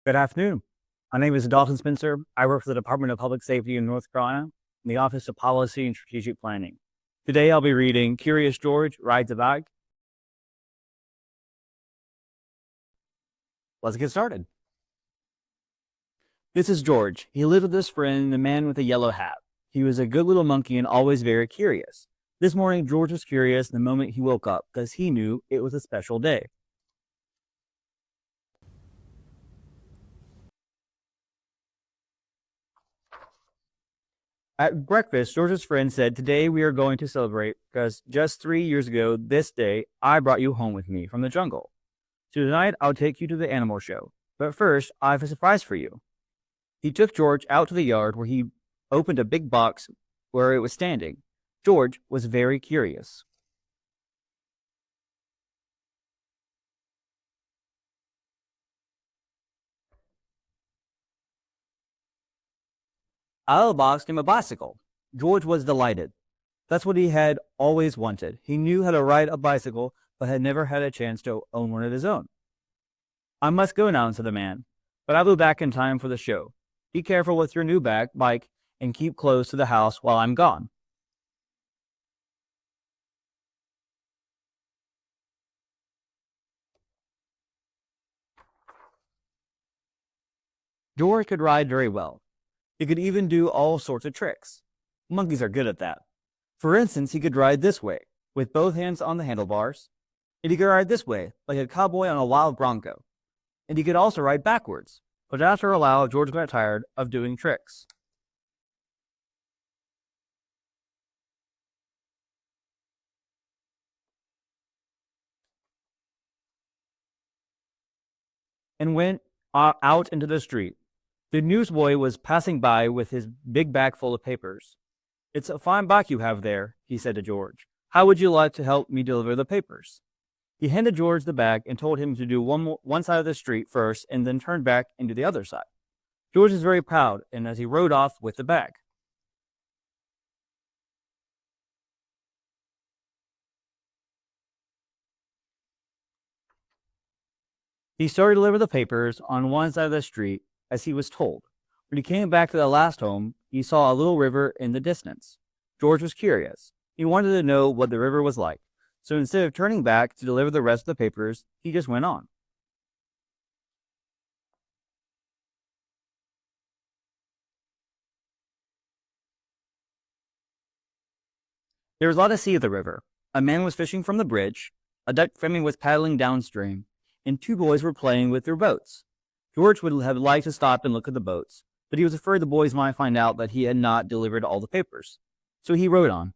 Good afternoon. My name is Dawson Spencer. I work for the Department of Public Safety in North Carolina in the Office of Policy and Strategic Planning. Today I'll be reading Curious George Rides a Bike. Let's get started. This is George. He lived with his friend, the man with a yellow hat. He was a good little monkey and always very curious. This morning, George was curious the moment he woke up because he knew it was a special day. At breakfast, George's friend said, "Today we are going to celebrate because just 3 years ago, this day, I brought you home with me from the jungle. So tonight, I'll take you to the animal show. But first, I have a surprise for you." He took George out to the yard where he opened a big box where it was standing. George was very curious. Out of the box came a bicycle. George was delighted. That's what he had always wanted. He knew how to ride a bicycle, but had never had a chance to own one of his own. "I must go now," said the man, "but I'll be back in time for the show. Be careful with your new bike and keep close to the house while I'm gone." George could ride very well. He could even do all sorts of tricks. Monkeys are good at that. For instance, he could ride this way, with both hands on the handlebars, and he could ride this way, like a cowboy on a wild bronco. And he could also ride backwards, but after a while, George got tired of doing tricks. And went out into the street. The newsboy was passing by with his big bag full of papers. "It's a fine bike you have there," he said to George. "How would you like to help me deliver the papers?" He handed George the bag and told him to do one side of the street first and then turn back into the other side. George was very proud, and as he rode off with the bag, he started to deliver the papers on one side of the street as he was told. When he came back to the last home, he saw a little river in the distance. George was curious. He wanted to know what the river was like. So instead of turning back to deliver the rest of the papers, he just went on. There was a lot to see of the river. A man was fishing from the bridge, a duck family was paddling downstream, and two boys were playing with their boats. George would have liked to stop and look at the boats, but he was afraid the boys might find out that he had not delivered all the papers. So he rode on.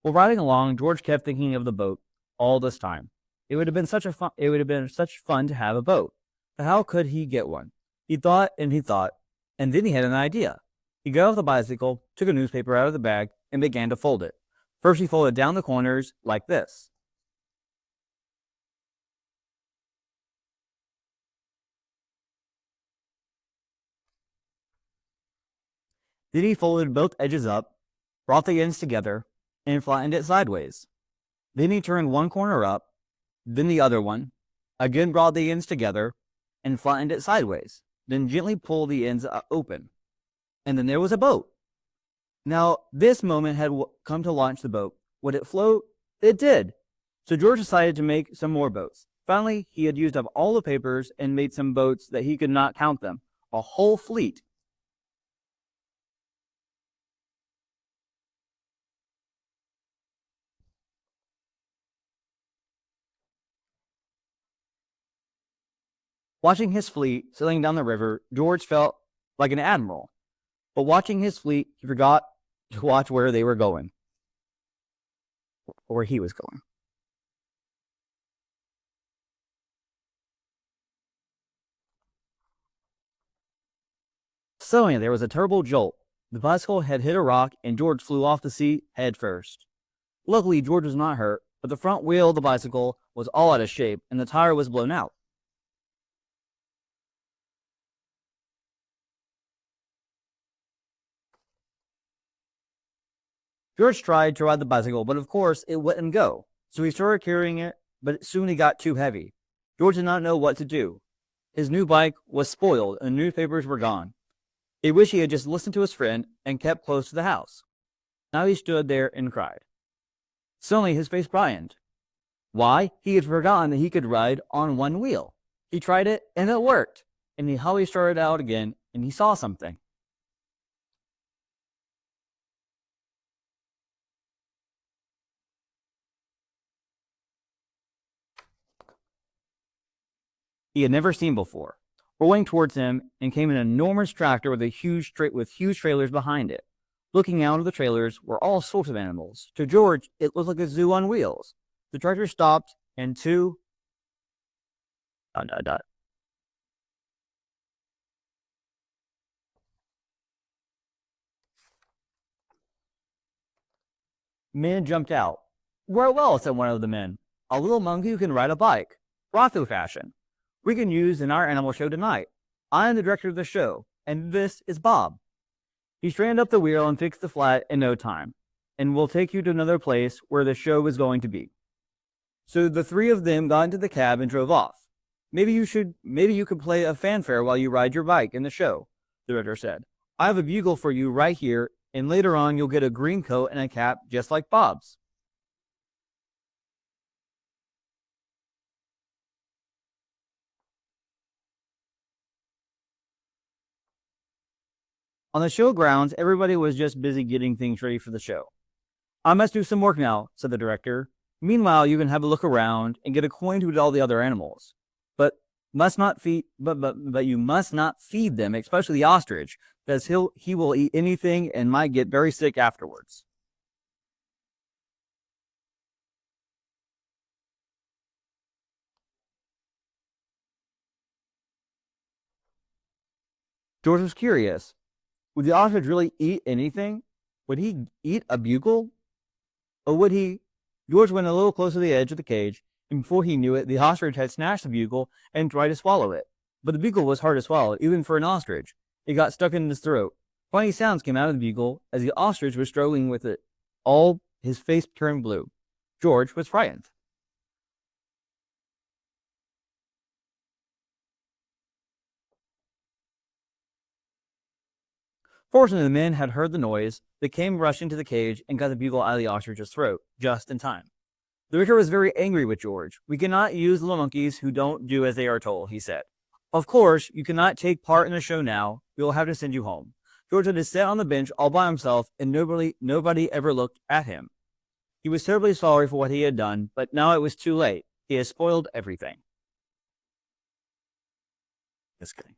While riding along, George kept thinking of the boat all this time. It would have been such fun to have a boat. But how could he get one? He thought, and then he had an idea. He got off the bicycle, took a newspaper out of the bag, and began to fold it. First, he folded down the corners like this. Then he folded both edges up, brought the ends together, and flattened it sideways. Then he turned one corner up, then the other one, again brought the ends together, and flattened it sideways. Then gently pulled the ends open. And then there was a boat. Now, this moment had come to launch the boat. Would it float? It did. So George decided to make some more boats. Finally, he had used up all the papers and made some boats that he could not count them. A whole fleet. Watching his fleet sailing down the river, George felt like an admiral. But watching his fleet, he forgot to watch where they were going, or where he was going. Suddenly, there was a terrible jolt. The bicycle had hit a rock, and George flew off the seat head first. Luckily, George was not hurt, but the front wheel of the bicycle was all out of shape, and the tire was blown out. George tried to ride the bicycle, but of course it wouldn't go. So he started carrying it, but soon it got too heavy. George did not know what to do. His new bike was spoiled and the newspapers were gone. He wished he had just listened to his friend and kept close to the house. Now he stood there and cried. Suddenly his face brightened. Why? He had forgotten that he could ride on one wheel. He tried it and it worked. And he started out again and he saw something. He had never seen before. Rolling towards him and came an enormous tractor with huge trailers behind it. Looking out of the trailers were all sorts of animals. To George, it looked like a zoo on wheels. The tractor stopped and two dot, dot, dot. Men jumped out. Well, said one of the men. A little monkey who can ride a bike. Rotho fashion. We can use in our animal show tonight. I am the director of the show, and this is Bob. He straightened up the wheel and fixed the flat in no time, and will take you to another place where the show is going to be. So the three of them got into the cab and drove off. Maybe you could play a fanfare while you ride your bike in the show, the director said. I have a bugle for you right here, and later on you'll get a green coat and a cap just like Bob's. On the show grounds, everybody was just busy getting things ready for the show. I must do some work now, said the director. Meanwhile, you can have a look around and get acquainted with all the other animals. But you must not feed them, especially the ostrich, because he will eat anything and might get very sick afterwards. George was curious. Would the ostrich really eat anything? Would he eat a bugle? Or would he? George went a little closer to the edge of the cage, and before he knew it, the ostrich had snatched the bugle and tried to swallow it. But the bugle was hard to swallow, even for an ostrich. It got stuck in his throat. Funny sounds came out of the bugle as the ostrich was struggling with it. All his face turned blue. George was frightened. Fortunately, the men had heard the noise. They came rushing to the cage and got the bugle out of the ostrich's throat, just in time. The vicar was very angry with George. We cannot use little monkeys who don't do as they are told, he said. Of course, you cannot take part in the show now. We will have to send you home. George had to sit on the bench all by himself, and nobody ever looked at him. He was terribly sorry for what he had done, but now it was too late. He had spoiled everything. Just kidding.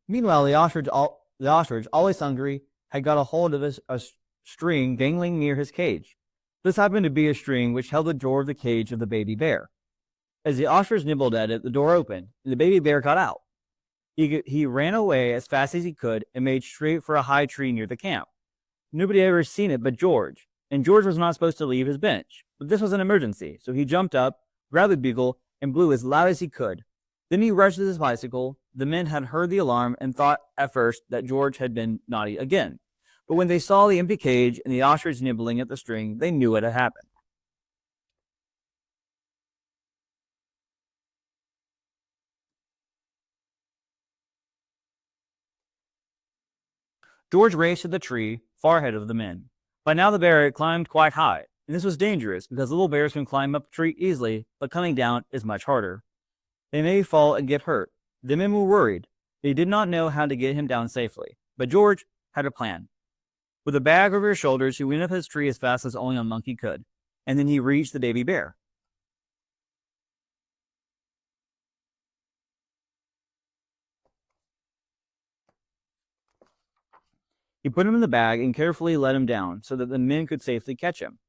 Meanwhile, the ostrich, always hungry, had got a hold of a string dangling near his cage. This happened to be a string which held the door of the cage of the baby bear. As the ostrich nibbled at it, the door opened, and the baby bear got out. He ran away as fast as he could and made straight for a high tree near the camp. Nobody had ever seen it but George, and George was not supposed to leave his bench. But this was an emergency, so he jumped up, grabbed the bugle, and blew as loud as he could. Then he rushed to his bicycle. The men had heard the alarm and thought at first that George had been naughty again. But when they saw the empty cage and the ostrich nibbling at the string, they knew what had happened. George raced to the tree, far ahead of the men. By now the bear had climbed quite high, and this was dangerous because little bears can climb up a tree easily, but coming down is much harder. They may fall and get hurt. The men were worried. They did not know how to get him down safely, but George had a plan. With a bag over his shoulders, he went up his tree as fast as only a monkey could, and then he reached the baby bear. He put him in the bag and carefully let him down so that the men could safely catch him.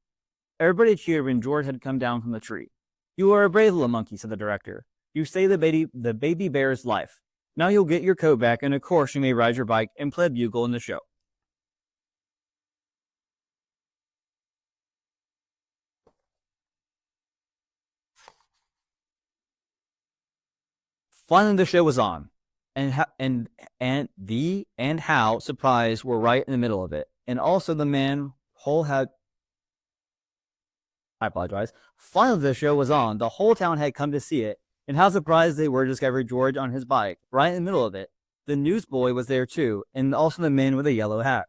Everybody cheered when George had come down from the tree. You are a brave little monkey, said the director. You saved the baby bear's life. Now you'll get your coat back, and of course you may ride your bike and play bugle in the show. Finally, the show was on, and how surprised were right in the middle of it, and also the man whole had. I apologize. Finally, the show was on. The whole town had come to see it, and how surprised they were to discover George on his bike, right in the middle of it. The newsboy was there too, and also the man with a yellow hat.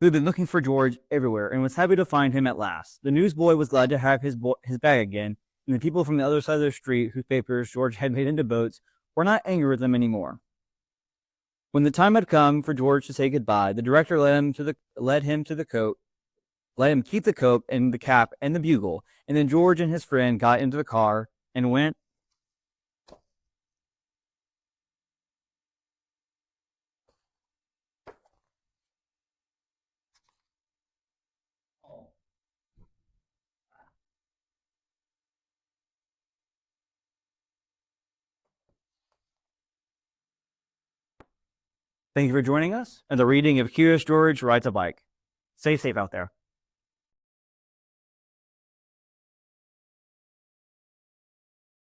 Who had been looking for George everywhere and was happy to find him at last. The newsboy was glad to have his bag again, and the people from the other side of the street whose papers George had made into boats were not angry with them anymore. When the time had come for George to say goodbye, the director let him keep the coat and the cap and the bugle, and then George and his friend got into the car and went. Thank you for joining us and the reading of Curious George Rides a Bike. Stay safe out there.